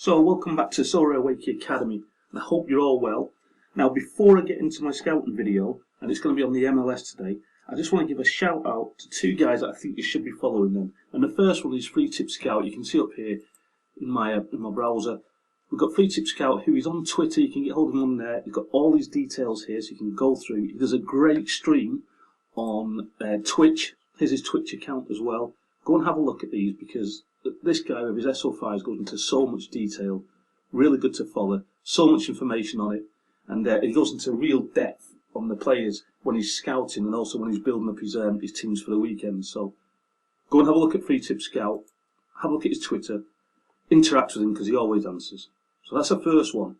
So welcome back to Sorare Wakey Academy, and I hope you're all well. Now before I get into my scouting video, and it's going to be on the MLS today, I just want to give a shout out to two guys that I think you should be following them. And the first one is FreeTipScout. You can see up here in my browser. We've got FreeTipScout, who is on Twitter. You can get hold of him on there. He's got all these details here, so you can go through. He does a great stream on Twitch. Here's his Twitch account as well. Go and have a look at these, because this guy with his SO5s goes into so much detail. Really good to follow. So much information on it. And he goes into real depth on the players when he's scouting and also when he's building up his teams for the weekend. So go and have a look at FreeTipScout. Have a look at his Twitter. Interact with him because he always answers. So that's the first one.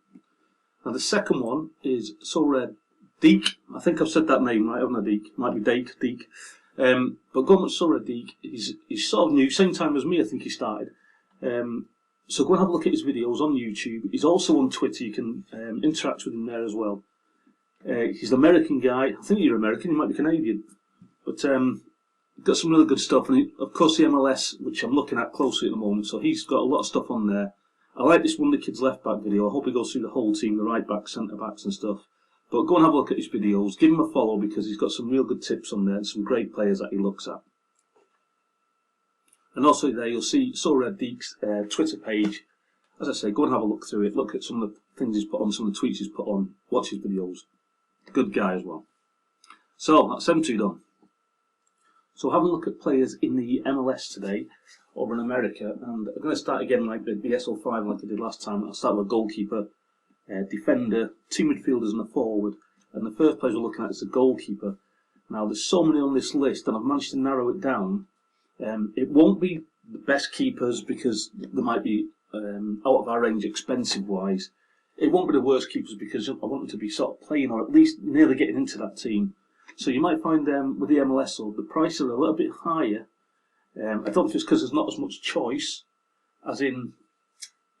Now the second one is SorareDeke. I think I've said that name right, haven't I, Deke? Might be Deke. But going with SorareDeke, he's sort of new, same time as me I think he started. So go and have a look at his videos on YouTube. He's also on Twitter. You can interact with him there as well. He's an American guy. I think you're American, he might be Canadian. But got some really good stuff. And of course the MLS, which I'm looking at closely at the moment, so he's got a lot of stuff on there. I like this Wonder Kids left back video. I hope he goes through the whole team, the right backs, centre backs and stuff. But go and have a look at his videos. Give him a follow because he's got some real good tips on there and some great players that he looks at. And also there you'll see SorareDeke's Twitter page. As I say, go and have a look through it. Look at some of the things he's put on, some of the tweets he's put on. Watch his videos. Good guy as well. So that's them two done. So having a look at players in the MLS today over in America. And I'm going to start again like the SO5 like I did last time. I'll start with goalkeeper. Defender, two midfielders and a forward, and the first player we're looking at is the goalkeeper. Now there's so many on this list and I've managed to narrow it down. It won't be the best keepers because they might be out of our range expensive wise. It won't be the worst keepers because I want them to be sort of playing or at least nearly getting into that team. So you might find with the MLS the prices are a little bit higher. I don't know if it's because there's not as much choice as in,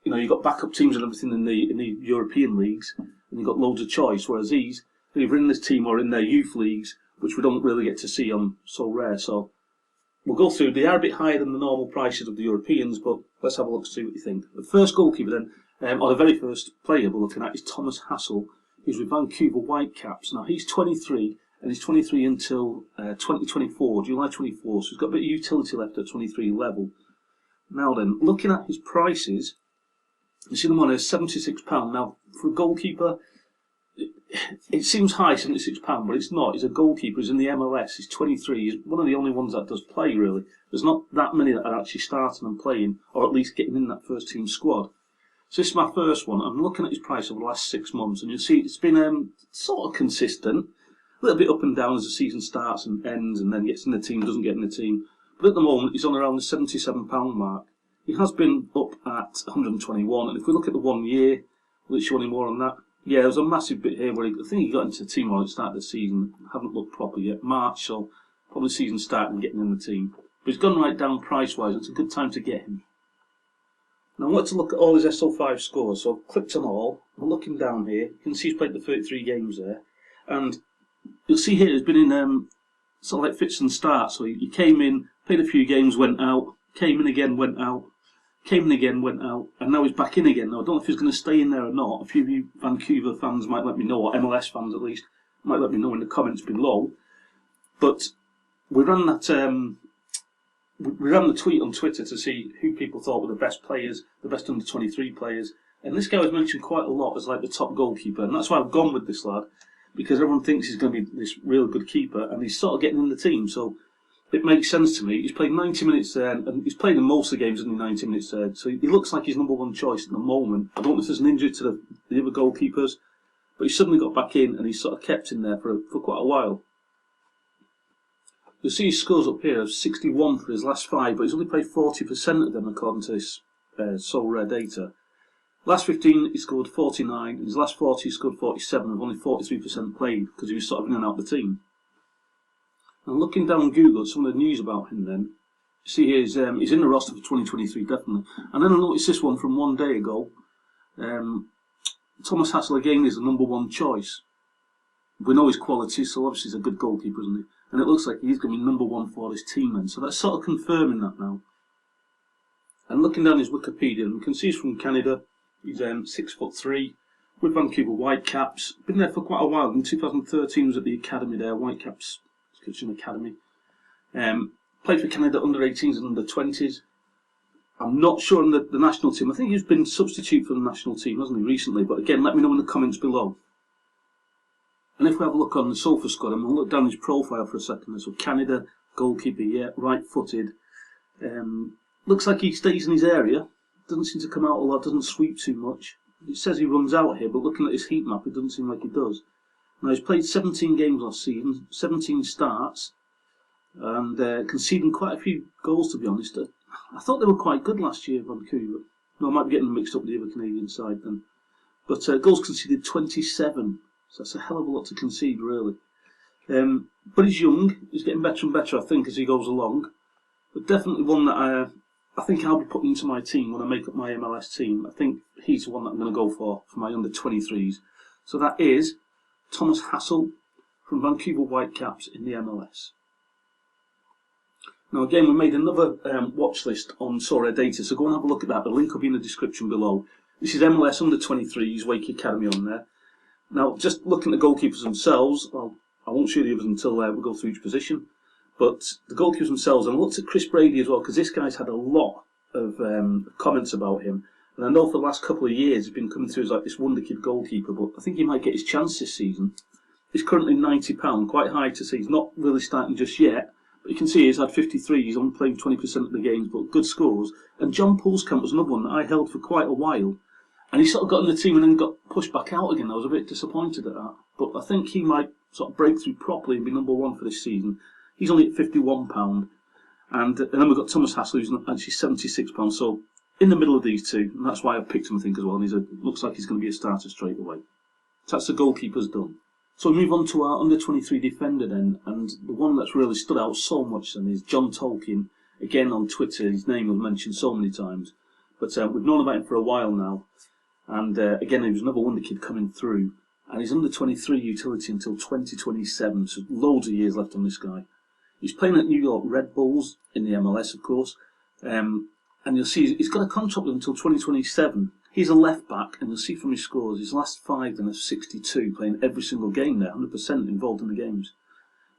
you know, you've got backup teams and everything in the European leagues, and you've got loads of choice, whereas these, they're either in this team or in their youth leagues, which we don't really get to see on Sorare. So we'll go through. They are a bit higher than the normal prices of the Europeans, but let's have a look to see what you think. The first goalkeeper then, or the very first player we're looking at, is Thomas Hassel, who's with Vancouver Whitecaps. Now he's 23, and he's 23 until 2024, July 24, so he's got a bit of utility left at 23 level. Now then, looking at his prices, you see them on £76. Now, for a goalkeeper, it seems high, £76, but it's not. He's a goalkeeper. He's in the MLS. He's 23. He's one of the only ones that does play, really. There's not that many that are actually starting and playing, or at least getting in that first team squad. So this is my first one. I'm looking at his price over the last 6 months, and you'll see it's been sort of consistent. A little bit up and down as the season starts and ends, and then gets in the team, doesn't get in the team. But at the moment, he's on around the £77 mark. He has been up at 121, and if we look at the 1 year, will it show any more on that? Yeah, there's a massive bit here where I think he got into the team at the start of the season. Haven't looked proper yet. March, so probably season starting getting in the team. But he's gone right down price-wise. It's a good time to get him. Now I want to look at all his SO5 scores, so I've clicked on all. I'm looking down here. You can see he's played the 33 games there, and you'll see here he's been in sort of like fits and starts. So he came in, played a few games, went out, came in again, went out. Came in again, went out, and now he's back in again. Now, I don't know if he's going to stay in there or not. A few of you Vancouver fans might let me know, or MLS fans at least, might let me know in the comments below. But we ran that, we ran the tweet on Twitter to see who people thought were the best players, the best under 23 players. And this guy was mentioned quite a lot as like the top goalkeeper, and that's why I've gone with this lad, because everyone thinks he's going to be this real good keeper, and he's sort of getting in the team. So it makes sense to me. He's played 90 minutes there, and he's played in most of the games in the 90 minutes there. So he looks like he's number one choice at the moment. I don't know if there's an injury to the other goalkeepers, but he's suddenly got back in, and he's sort of kept in there for quite a while. You'll see his scores up here of 61 for his last 5, but he's only played 40% of them according to this SorareData. Last 15 he scored 49, and his last 40 he scored 47, and only 43% played because he was sort of in and out of the team. And looking down Google at some of the news about him then, you see here he's in the roster for 2023 definitely. And then I noticed this one from 1 day ago. Thomas Hassel again is the number one choice. We know his quality, so obviously he's a good goalkeeper, isn't he? And it looks like he's going to be number one for this team then. So that's sort of confirming that now. And looking down his Wikipedia, we can see he's from Canada. He's 6'3", with Vancouver Whitecaps. Been there for quite a while. In 2013 was at the academy there, Whitecaps Kitchen Academy. Played for Canada under 18s and under 20s. I'm not sure on the national team. I think he's been substitute for the national team, hasn't he, recently? But again, let me know in the comments below. And if we have a look on the SofaScout, I'm going to look down his profile for a second. So Canada, goalkeeper, yeah, right-footed. Looks like he stays in his area. Doesn't seem to come out a lot, doesn't sweep too much. It says he runs out here, but looking at his heat map, it doesn't seem like he does. Now, he's played 17 games last season, 17 starts, and conceding quite a few goals, to be honest. I thought they were quite good last year, Vancouver. No, I might be getting them mixed up with the other Canadian side then. But goals conceded 27, so that's a hell of a lot to concede, really. But he's young, he's getting better and better, I think, as he goes along. But definitely one that I think I'll be putting into my team when I make up my MLS team. I think he's the one that I'm going to go for my under-23s. So that is Thomas Hassel from Vancouver Whitecaps in the MLS. Now again, we made another watch list on SorareData, so go and have a look at that. The link will be in the description below. This is MLS under-23s, Wakey Academy on there. Now, just looking at the goalkeepers themselves, I won't show the others until we go through each position. But the goalkeepers themselves, and I looked at Chris Brady as well, because this guy's had a lot of comments about him. And I know for the last couple of years he's been coming through as like this wonder kid goalkeeper, but I think he might get his chance this season. He's currently £90, quite high to see. He's not really starting just yet, but you can see he's had 53, he's only playing 20% of the games, but good scores. And John Pulskamp was another one that I held for quite a while, and he sort of got in the team and then got pushed back out again. I was a bit disappointed at that, but I think he might sort of break through properly and be number one for this season. He's only at £51, and then we've got Thomas Hassel, who's actually £76, so in the middle of these two, and that's why I picked him, I think, as well. And looks like he's going to be a starter straight away. So that's the goalkeepers done. So we move on to our under-23 defender then, and the one that's really stood out so much then is John Tolkien. Again on Twitter, his name was mentioned so many times, but we've known about him for a while now, and again, he was another wonder kid coming through, and he's under-23 utility until 2027, so loads of years left on this guy. He's playing at New York Red Bulls in the MLS, of course, and you'll see he's got a contract with until 2027. He's a left back, and you'll see from his scores, his last 5 then are 62, playing every single game there, 100% involved in the games.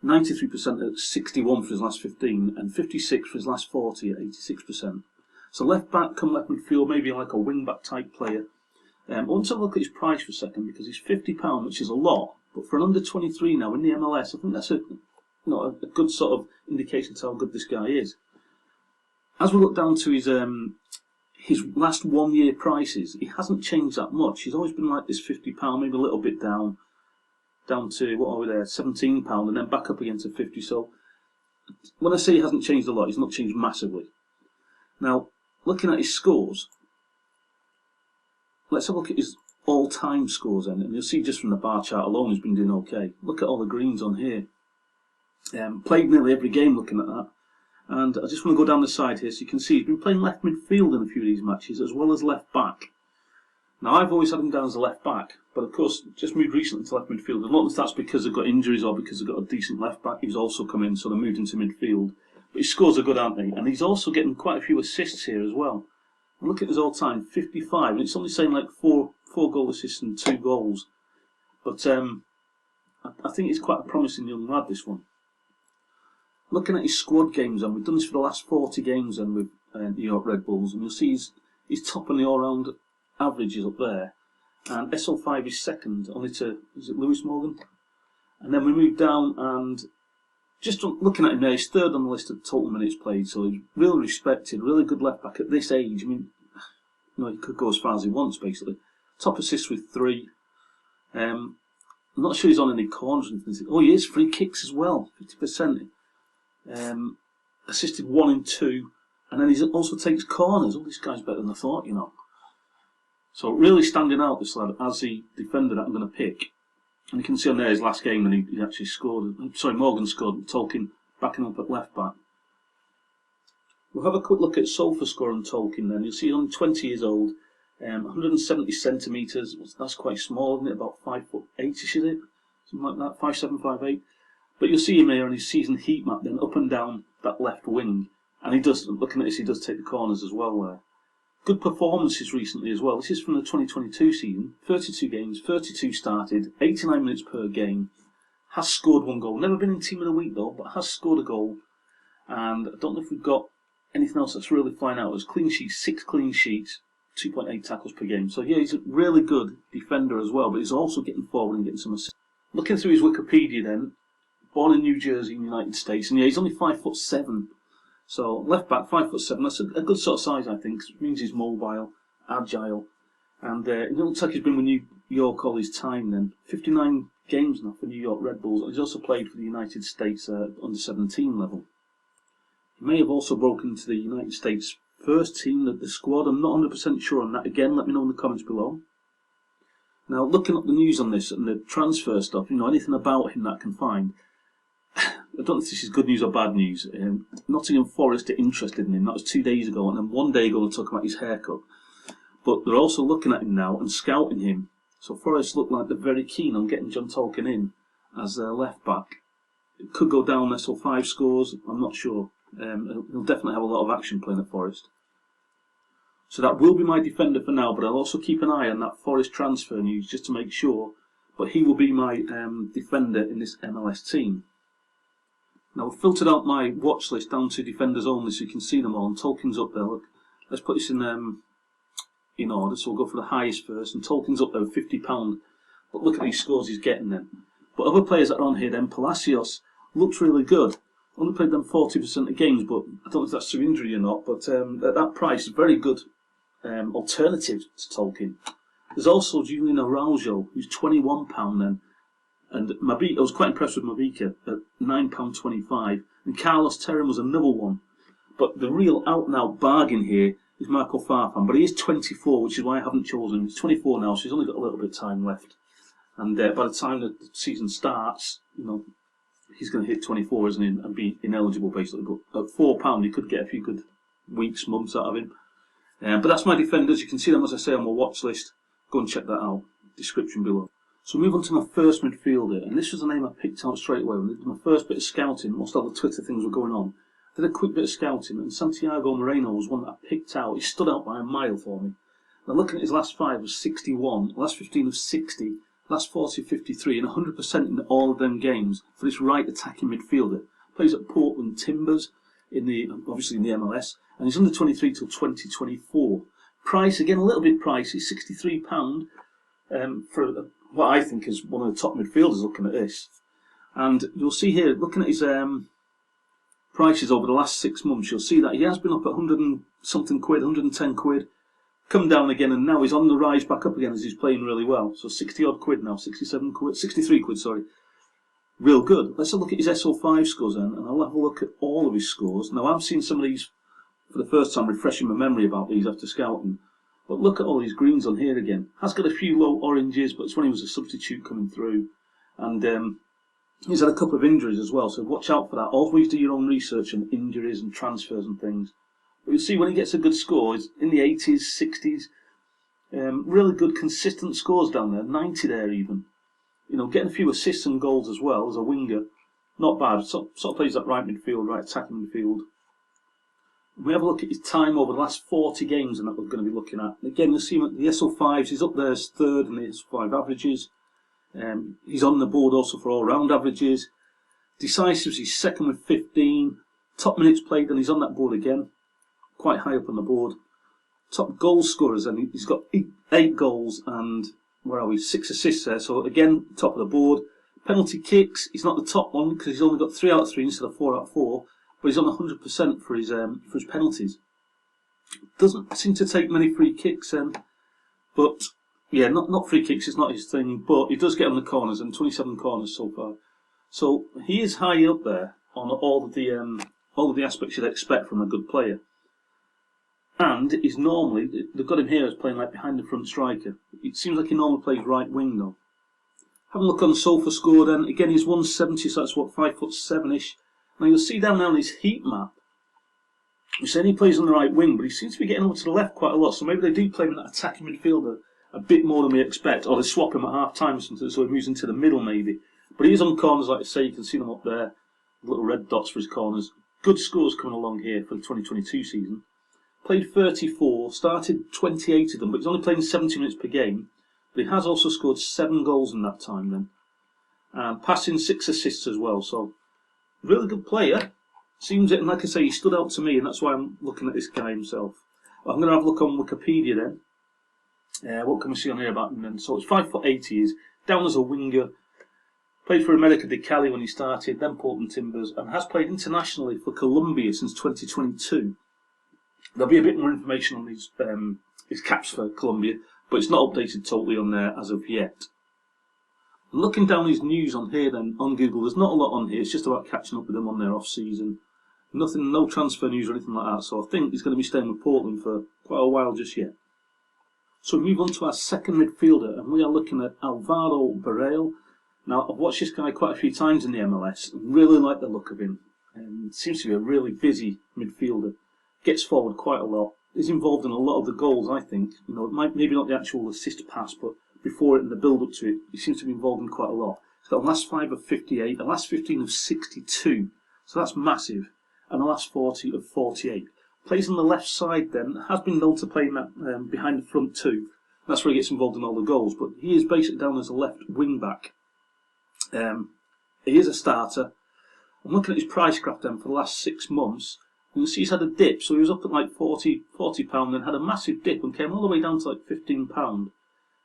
93% at 61 for his last 15, and 56 for his last 40 at 86%. So left back, come left midfield, maybe like a wing back type player. I want to look at his price for a second, because he's £50, which is a lot, but for an under 23 now in the MLS, I think that's a good sort of indication to how good this guy is. As we look down to his last 1 year prices, he hasn't changed that much. He's always been like this £50, maybe a little bit down to, what are we there, £17, and then back up again to 50. So when I say he hasn't changed a lot, he's not changed massively. Now, looking at his scores, let's have a look at his all-time scores then, and you'll see just from the bar chart alone he's been doing okay. Look at all the greens on here. Played nearly every game looking at that. And I just want to go down the side here so you can see he's been playing left midfield in a few of these matches as well as left back. Now I've always had him down as a left back, but of course just moved recently to left midfield. And not that that's because they've got injuries or because they've got a decent left back. He's also come in, so they moved into midfield. But his scores are good, aren't they? And he's also getting quite a few assists here as well. And look at his all-time, 55, and it's only saying like four goal assists and 2 goals. But I think he's quite a promising young lad, this one. Looking at his squad games, and we've done this for the last 40 games then with New York Red Bulls, and you'll see he's top on the all-round averages up there, and SL5 is second, only to, is it Lewis Morgan? And then we move down, and just looking at him there, he's third on the list of total minutes played, so he's really respected, really good left back at this age. I mean, he could go as far as he wants, basically. Top assists with 3. I'm not sure he's on any corners. Oh, he is, free kicks as well, 50%. Assisted 1 and 2, and then he also takes corners. Oh, this guy's better than I thought, So really standing out, this lad, as the defender that I'm going to pick. And you can see on there his last game when he actually scored. Sorry, Morgan scored, Tolkien backing up at left back. We'll have a quick look at SofaScout on Tolkien then. You'll see he's only 20 years old, 170 centimetres. That's quite small, isn't it? About 5'8"-ish, is it? Something like that, 5'7", 5'8". But you'll see him here on his season heat map then, up and down that left wing. And he does, looking at this, he does take the corners as well there. good performances recently as well. This is from the 2022 season. 32 games, 32 started, 89 minutes per game. Has scored 1 goal. Never been in Team of the Week though, but has scored a goal. And I don't know if we've got anything else that's really flying out. There's clean sheets, 6 clean sheets, 2.8 tackles per game. So yeah, he's a really good defender as well, but he's also getting forward and getting some assists. Looking through his Wikipedia then, born in New Jersey in the United States, and yeah, he's only 5'7". So left back, 5'7". That's a good sort of size, I think. It means he's mobile, agile, and it looks like he's been with New York all his time. Then 59 games now for New York Red Bulls. He's also played for the United States under 17 level. He may have also broken into the United States first team, the squad. I'm not 100% sure on that. Again, let me know in the comments below. Now, looking up the news on this and the transfer stuff, anything about him that I can find. I don't know if this is good news or bad news. Nottingham Forest are interested in him. That was 2 days ago, and then 1 day ago they talk about his haircut. But they're also looking at him now and scouting him. So Forest look like they're very keen on getting John Tolkien in as their left back. It could go down SO5 scores. I'm not sure. He'll definitely have a lot of action playing at Forest. So that will be my defender for now, but I'll also keep an eye on that Forest transfer news just to make sure. But he will be my defender in this MLS team. Now I've filtered out my watch list down to defenders only so you can see them all. And Tolkien's up there. Look, let's put this in order. So we'll go for the highest first. And Tolkien's up there with £50. But look at these scores he's getting then. But other players that are on here then, Palacios looks really good. Only played them 40% of games, but I don't know if that's through injury or not. But at that price, very good alternative to Tolkien. There's also Julian Araujo, who's £21 then. And Mabika, I was quite impressed with Mabika at £9.25. And Carlos Terran was another one. But the real out-and-out bargain here is Marco Farfan. But he is 24, which is why I haven't chosen him. He's 24 now, so he's only got a little bit of time left. And by the time the season starts, he's going to hit 24, isn't he, and be ineligible basically. But at £4, you could get a few good weeks, months out of him. But that's my defenders. You can see them, as I say, on my watch list. Go and check that out. Description below. So move on to my first midfielder, and this was the name I picked out straight away. When I did my first bit of scouting, most all the Twitter things were going on. I did a quick bit of scouting, and Santiago Moreno was one that I picked out. He stood out by a mile for me. Now looking at his last 5 was 61, last 15 of 60, last 40 of 53, and 100% in all of them games for this right attacking midfielder. Plays at Portland Timbers, obviously in the MLS, and he's under 23 till 2024. Price, again, a little bit pricey, £63 for what I think is one of the top midfielders looking at this. And you'll see here, looking at his prices over the last 6 months, you'll see that he has been up at 100 and something quid, 110 quid, come down again, and now he's on the rise back up again as he's playing really well. So 60 odd quid now, 67 quid, 63 quid, sorry. Real good. Let's have a look at his SO5 scores then, and I'll have a look at all of his scores. Now I've seen some of these for the first time, refreshing my memory about these after scouting. But look at all these greens on here again. Has got a few low oranges, but it's when he was a substitute coming through. And he's had a couple of injuries as well, so watch out for that. Always do your own research on injuries and transfers and things. But you'll see when he gets a good score, it's in the 80s, 60s. Really good consistent scores down there, 90 there even. Getting a few assists and goals as well as a winger. Not bad. Sort of plays that right midfield, right attacking midfield. We have a look at his time over the last 40 games, and that we're going to be looking at. And again, you'll see him at the SO5s, he's up there as third in the SO5 averages. He's on the board also for all-round averages. Decisives, he's second with 15. Top minutes played, and he's on that board again. Quite high up on the board. Top goal scorers, and he's got 8 goals and, 6 assists there. So again, top of the board. Penalty kicks, he's not the top one because he's only got 3 out of 3 instead of 4 out of 4. But he's on 100% for his penalties. Doesn't seem to take many free kicks, but yeah, not free kicks. It's not his thing. But he does get on the corners, and 27 corners so far. So he is high up there on all of the aspects you'd expect from a good player. And he's normally, they've got him here as playing like behind the front striker. It seems like he normally plays right wing though. Have a look on Sofa score then. Again, he's 170, so that's what 5'7"-ish. Now you'll see down there on his heat map, you say he plays on the right wing, but he seems to be getting over to the left quite a lot. So maybe they do play him in that attacking midfielder a bit more than we expect, or they swap him at half time or something, so he moves into the middle maybe. But he is on corners, like I say, you can see them up there, little red dots for his corners. Good scores coming along here for the 2022 season. played 34, started 28 of them, but he's only playing 70 minutes per game. But he has also scored 7 goals in that time then. And passing 6 assists as well, so really good player. Seems it, and like I say, he stood out to me, and that's why I'm looking at this guy himself. I'm going to have a look on Wikipedia then. What can we see on here about him then? So it's 5'8" he is, down as a winger. Played for America de Cali when he started, then Portland Timbers, and has played internationally for Colombia since 2022. There'll be a bit more information on his caps for Colombia, but it's not updated totally on there as of yet. Looking down his news on here then, on Google, there's not a lot on here, it's just about catching up with them on their off-season. Nothing, no transfer news or anything like that, so I think he's going to be staying with Portland for quite a while just yet. So we move on to our second midfielder, and we are looking at Alvaro Barreal. Now, I've watched this guy quite a few times in the MLS, and really like the look of him. Seems to be a really busy midfielder. Gets forward quite a lot. Is involved in a lot of the goals, I think. You know, maybe not the actual assist pass, but before it and the build-up to it, he seems to be involved in quite a lot. He's got the last 5 of 58, the last 15 of 62, so that's massive, and the last 40 of 48. Plays on the left side then, has been known to play in that behind the front two. That's where he gets involved in all the goals, but he is basically down as a left wing-back. He is a starter. I'm looking at his price graph then for the last 6 months. You can see he's had a dip, so he was up at like £40, then had a massive dip and came all the way down to like £15.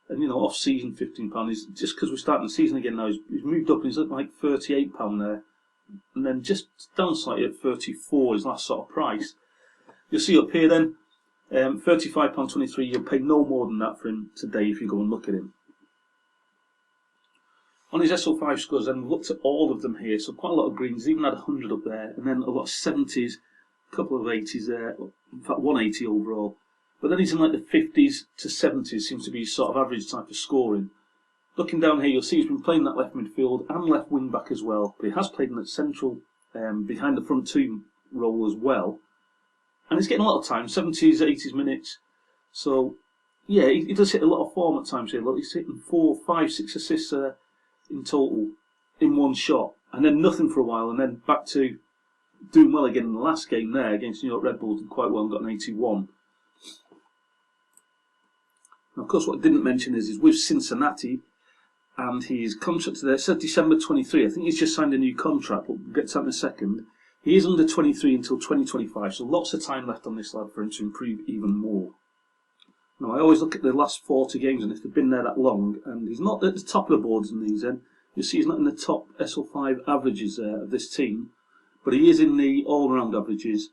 And you know, off season £15 is just because we're starting the season again now. He's moved up and he's at like £38 there, and then just down slightly at 34 is that sort of price. You'll see up here then, £35.23. You'll pay no more than that for him today if you go and look at him. On his SO5 scores, then we've looked at all of them here, so quite a lot of greens. He's even had 100 up there, and then a lot of 70s, a couple of 80s there. In fact, 180 overall. But then he's in like the 50s to 70s, seems to be sort of average type of scoring. Looking down here, you'll see he's been playing that left midfield and left wing back as well. But he has played in that central, behind the front two role as well. And he's getting a lot of time, 70s, 80s minutes. So, yeah, he does hit a lot of form at times here. Look, he's hitting 4, 5, 6 assists in total in one shot. And then nothing for a while, and then back to doing well again in the last game there against New York Red Bulls, did quite well and got an 81. Now, of course, what I didn't mention is he's with Cincinnati, and he's contracted there. It says December 23. I think he's just signed a new contract, but we'll get to that in a second. He is under 23 until 2025, so lots of time left on this lad for him to improve even more. Now, I always look at the last 40 games, and if they've been there that long, and he's not at the top of the boards in these, then you'll see he's not in the top SL5 averages of this team, but he is in the all-round averages.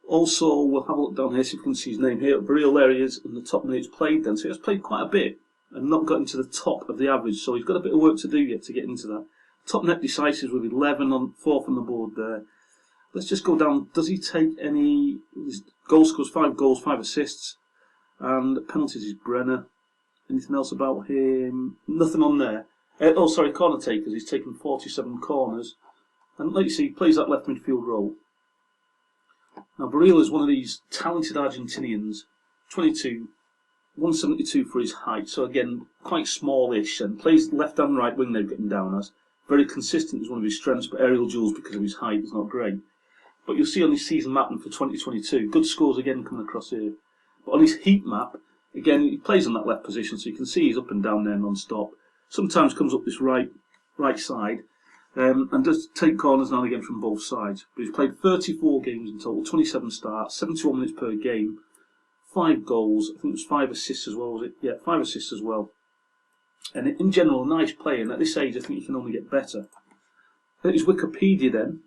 Also, we'll have a look down here, see if we can see his name here. Barreal areas and the top minutes played then. So he has played quite a bit and not got into the top of the average. So he's got a bit of work to do yet to get into that. Top net decisives with 11 on 4th on the board there. Let's just go down. Does he take any goal scores? 5 goals, 5 assists. And penalties is Brenner. Anything else about him? Nothing on there. Corner takers. He's taken 47 corners. And like you see, he plays that left midfield role. Now, Barreal is one of these talented Argentinians, 22, 172 for his height, so again, quite smallish, and plays left and right wing they're getting down as. Very consistent is one of his strengths, but aerial duels because of his height is not great. But you'll see on his season map for 2022, good scores again coming across here. But on his heat map, again, he plays on that left position, so you can see he's up and down there non-stop. Sometimes comes up this right side, and does take corners now and again from both sides. But he's played 34 games in total, 27 starts, 71 minutes per game, 5 goals, I think it was 5 assists as well, was it? Yeah, 5 assists as well. And in general, a nice player, and at this age I think he can only get better. At his Wikipedia then,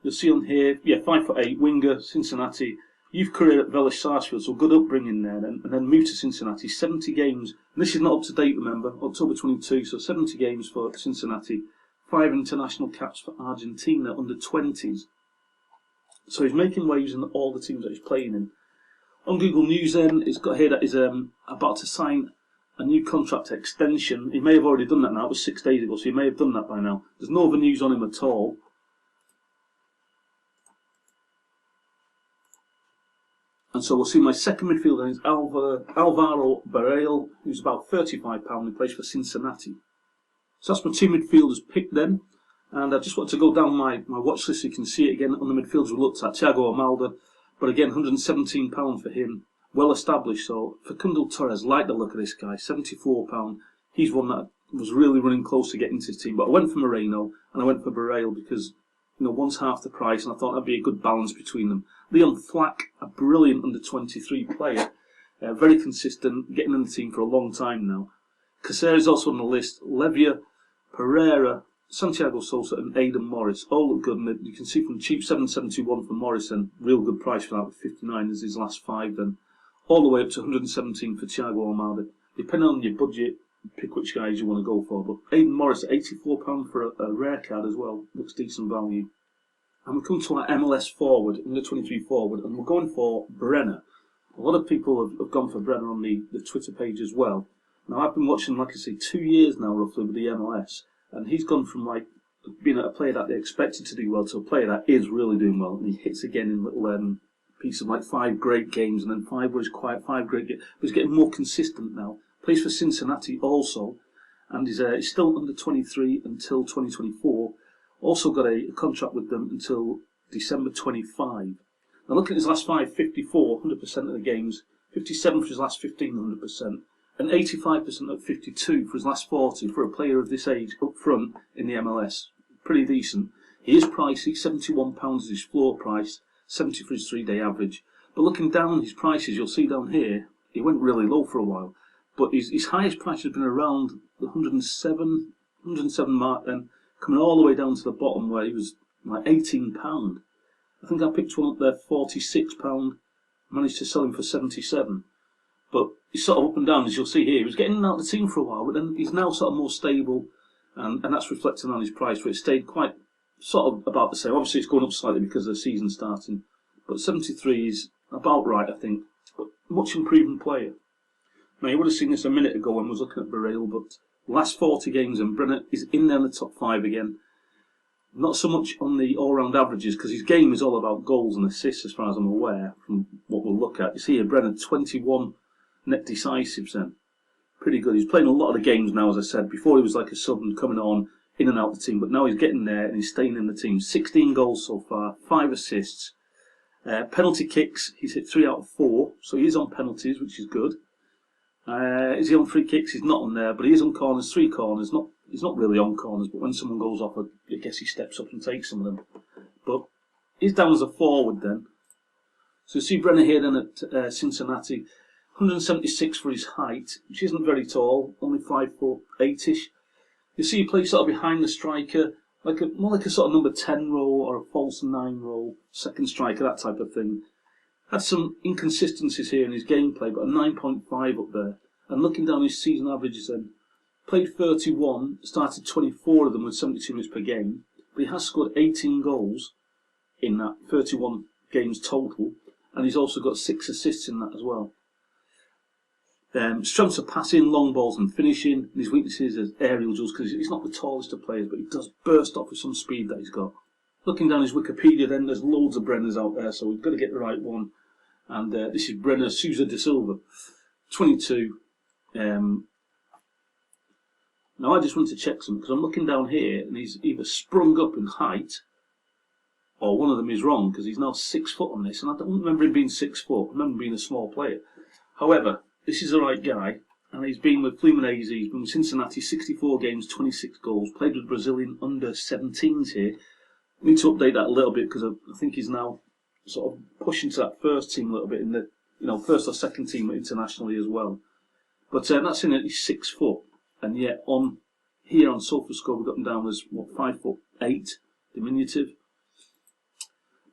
you'll see on here, 5'8", winger, Cincinnati, youth career at Vélez Sarsfield, so good upbringing there, and then moved to Cincinnati, 70 games, and this is not up to date, remember, October 22, so 70 games for Cincinnati, 5 international caps for Argentina under 20s. So he's making waves in all the teams that he's playing in. On Google News then, it's got here that he's about to sign a new contract extension. He may have already done that now, it was 6 days ago, so he may have done that by now. There's no other news on him at all. And so we'll see my second midfielder is Alvaro Barreal, who's about £35, he plays for Cincinnati. So that's my 2 midfielders picked then. And I just want to go down my watch list so you can see it again on the midfielders we looked at. Thiago Almada, But again, £117 for him, well established. So Facundo Torres, like the look of this guy, £74. He's one that was really running close to getting into his team. But I went for Moreno and I went for Barreal because, one's half the price, and I thought that'd be a good balance between them. Leon Flack, a brilliant under-23 player, very consistent, getting in the team for a long time now. Caceres also on the list. Levia, Pereira, Santiago Sosa and Aidan Morris all look good, and you can see from cheap 771 for Morris, and real good price for that with 59 as his last 5 then, all the way up to 117 for Thiago Almada. Depending on your budget, pick which guys you want to go for, but Aidan Morris at £84 for a rare card as well, looks decent value. And we come to our MLS forward, under 23 forward, and we're going for Brenner. A lot of people have gone for Brenner on the Twitter page as well. Now I've been watching, like I say, 2 years now roughly with the MLS, and he's gone from like being a player that they expected to do well to a player that is really doing well, and he hits again in little pieces of like 5 great games and then 5 where he's quiet, 5 great games. But he's getting more consistent now. Plays for Cincinnati also, and he's still under 23 until 2024. Also got a contract with them until December 25. Now looking at his last 5, 54, 100% of the games, 57 for his last 15, 100%, and 85% at 52 for his last 40 for a player of this age up front in the MLS. Pretty decent. He is pricey, £71 is his floor price, 70 for his 3-day average. But looking down his prices, you'll see down here, he went really low for a while. But his highest price has been around the 107 mark then, coming all the way down to the bottom where he was like £18. I think I picked one up there, £46, managed to sell him for 77. But he's sort of up and down, as you'll see here. He was getting out of the team for a while, but then he's now sort of more stable, and that's reflecting on his price, where it stayed quite sort of about the same. Obviously, it's going up slightly because of the season starting, but 73 is about right, I think. But much improving player. Now, you would have seen this a minute ago when I was looking at Barreal, but last 40 games, and Brenner is in there in the top 5 again. Not so much on the all-round averages, because his game is all about goals and assists, as far as I'm aware, from what we'll look at. You see here, Brenner, 21 net decisives then. Pretty good. He's playing a lot of the games now, as I said. Before he was like a sub and coming on, in and out the team, but now he's getting there and he's staying in the team. 16 goals so far, 5 assists. Penalty kicks, he's hit 3 out of 4, so he is on penalties, which is good. Is he on free kicks? He's not on there, but he is on corners, 3 corners. He's not really on corners, but when someone goes off, I guess he steps up and takes some of them. But he's down as a forward then. So you see Brenner here then at Cincinnati, 176 for his height, which isn't very tall, only 5'8"ish. You see he plays sort of behind the striker, more like a sort of number 10 role or a false 9 role, second striker, that type of thing. Had some inconsistencies here in his gameplay, but a 9.5 up there. And looking down his season averages then, played 31, started 24 of them with 72 minutes per game, but he has scored 18 goals in that, 31 games total, and he's also got 6 assists in that as well. Strengths of passing, long balls and finishing, and his weaknesses as aerial duels, because he's not the tallest of players, but he does burst off with some speed that he's got. Looking down his Wikipedia then, there's loads of Brenners out there, so we've got to get the right one. And this is Brenner Sousa da Silva, 22. Now I just want to check some, because I'm looking down here, and he's either sprung up in height, or one of them is wrong, because he's now 6 foot on this, and I don't remember him being 6 foot, I remember him being a small player. However, this is the right guy, and he's been with Fluminense, he's been with Cincinnati, 64 games, 26 goals, played with Brazilian under-17s here. I need to update that a little bit, because I think he's now sort of pushing to that first team a little bit, in the first or second team internationally as well. But that's in at he's 6 foot, and yet on here on SofaScore we've got him down as 5'8", diminutive.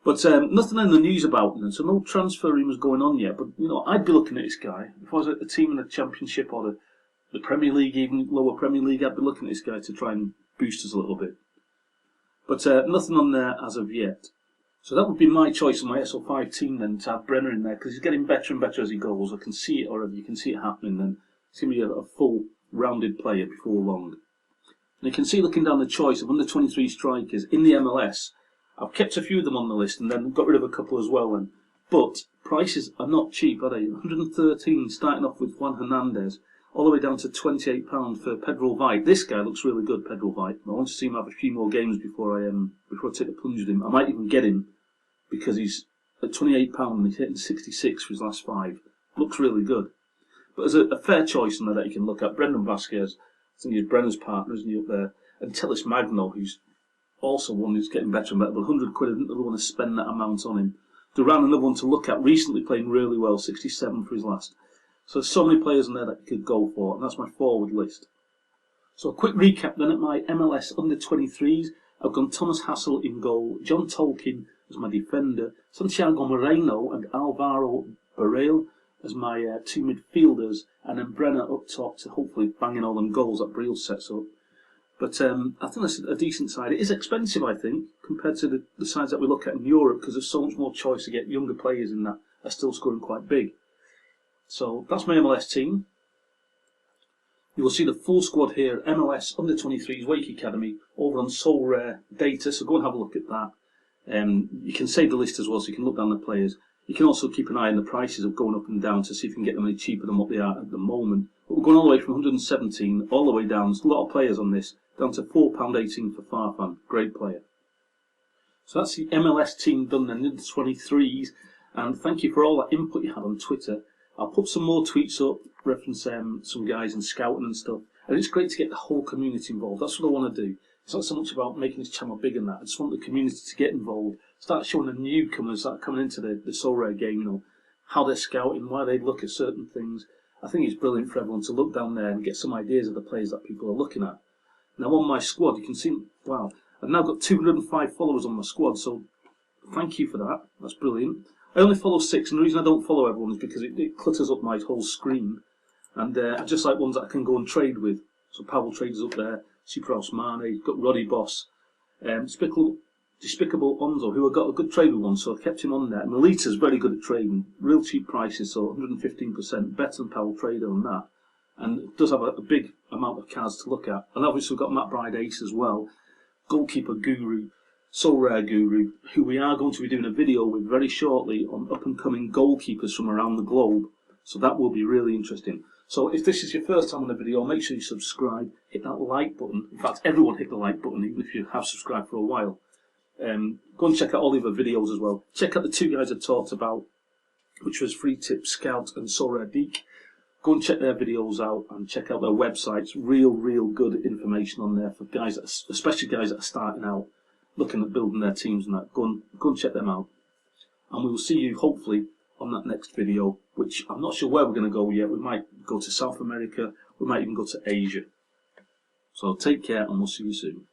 But nothing in the news about him, so no transfer rumours going on yet. But I'd be looking at this guy if I was at the team in the Championship or the Premier League, even lower Premier League. I'd be looking at this guy to try and boost us a little bit. But nothing on there as of yet. So that would be my choice of my SO5 team then, to have Brenner in there, because he's getting better and better as he goes. I can see it already. You can see it happening. Then it's going to be a full rounded player before long. And you can see, looking down the choice of under 23 strikers in the MLS, I've kept a few of them on the list and then got rid of a couple as well then. But prices are not cheap, are they? 113 starting off with Juan Hernandez, all the way down to £28 for Pedro Vite. This guy looks really good, Pedro Vite. I want to see him have a few more games before I take the plunge with him. I might even get him because he's at £28 and he's hitting 66 for his last 5. Looks really good. But there's a fair choice in there that you can look at. Brendan Vasquez, I think he's Brenner's partner, isn't he, up there? And Tillis Magno, who's also one who's getting better and better, but 100 quid, I didn't really want to spend that amount on him. Duran, another one to look at, recently playing really well, 67 for his last. So there's so many players in there that you could go for, and that's my forward list. So a quick recap then at my MLS under-23s. I've gone Thomas Hassel in goal, John Tolkien as my defender, Santiago Moreno and Alvaro Barreal as my 2 midfielders, and then Brenner up top to hopefully bang in all them goals that Barreal sets up. But I think that's a decent side. It is expensive, I think, compared to the sides that we look at in Europe, because there's so much more choice to get younger players in that are still scoring quite big. So that's my MLS team. You will see the full squad here, MLS Under-23s Wakey Academy, over on SorareData, so go and have a look at that. You can save the list as well, so you can look down the players. You can also keep an eye on the prices of going up and down to see if you can get them any cheaper than what they are at the moment. But we're going all the way from 117 all the way down. There's a lot of players on this, down to £4.18 for Farfan. Great player. So that's the MLS team done then, in the 23s. And thank you for all that input you had on Twitter. I'll put some more tweets up, reference some guys in scouting and stuff. And it's great to get the whole community involved. That's what I want to do. It's not so much about making this channel big and that. I just want the community to get involved. Start showing the newcomers that are coming into the Sorare game, you know, how they're scouting, why they look at certain things. I think it's brilliant for everyone to look down there and get some ideas of the players that people are looking at. Now on my squad, you can see, wow, I've now got 205 followers on my squad, so thank you for that. That's brilliant. I only follow 6, and the reason I don't follow everyone is because it clutters up my whole screen. And I just like ones that I can go and trade with. So Pavel Trader's up there, Super Osmane, got Roddy Boss, Despicable Onzo, who have got a good trade with one, so I kept him on there. And Melita's very good at trading, real cheap prices, so 115%, better than Pavel Trader on that. And it does have a big amount of cards to look at. And obviously we've got Matt Bride Ace as well, Goalkeeper Guru, Soul Rare Guru, who we are going to be doing a video with very shortly on up-and-coming goalkeepers from around the globe. So that will be really interesting. So if this is your first time on the video, make sure you subscribe, hit that like button. In fact, everyone hit the like button, even if you have subscribed for a while. Go and check out all the other videos as well. Check out the 2 guys I talked about, which was FreeTipScout and SorareDeke. Go and check their videos out and check out their websites. Real good information on there for guys, especially guys that are starting out, looking at building their teams and that. Go and check them out. And we will see you hopefully on that next video, which I'm not sure where we're going to go yet. We might go to South America, we might even go to Asia. So take care and we'll see you soon.